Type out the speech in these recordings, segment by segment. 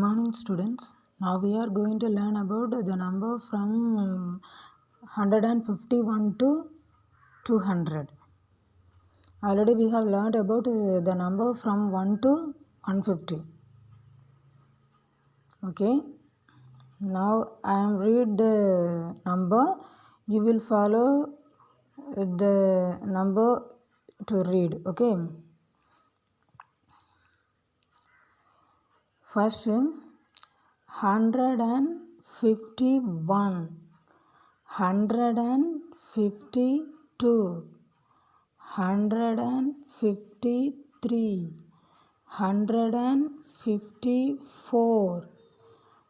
Morning students. Now we are going to learn about the number from 151 to 200. Already we have learned about the number from 1 to 150. Okay. Now I am read the number. You will follow the number to read. Okay. First 151, 152, 153, 154,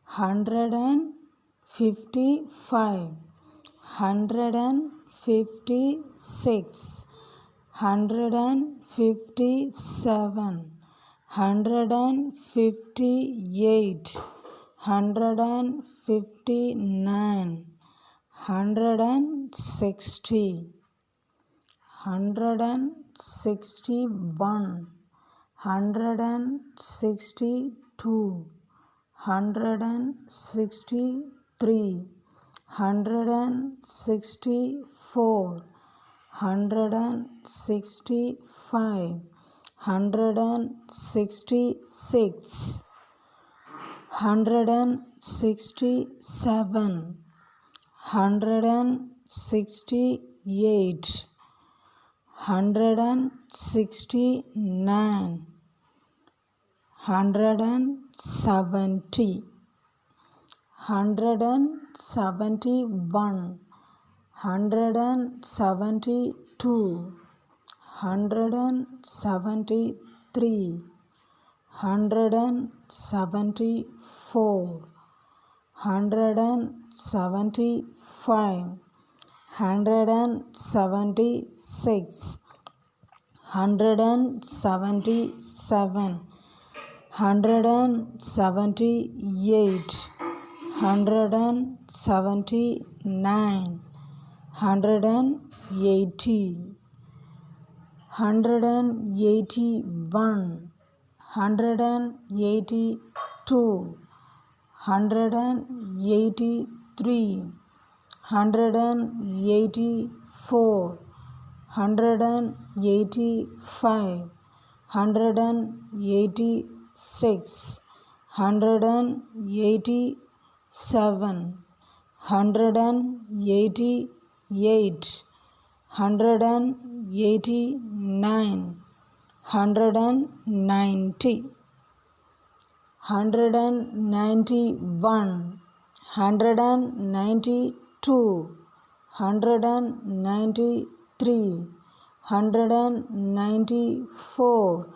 155, 156, 157, 158, 159, 160, 161, 162, 163, 164, 165, 166, 167, 168, 169, 170, 171, 172, 173, 174, 175, 176, 177, 178, 179, 180, 181, 182, 183, 184, 185, 186, 187, 188, 189, 190, 191, 192, 193, 194,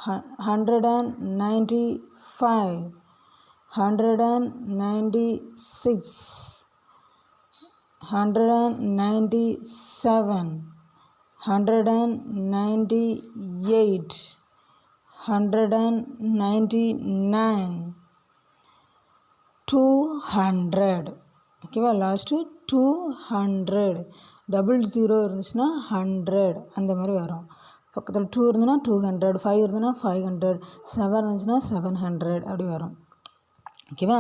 195, 196, 197, 198, 199, 200. ஓகேவா last 200 double zero இருந்துச்சுன்னா 100 அந்த மாதிரி வரும். பக்கத்தில் 2 இருந்துன்னா 200, 5 இருந்துன்னா 500, 7 இருந்துச்சுன்னா 700 அப்படி வரும். ஓகேவா.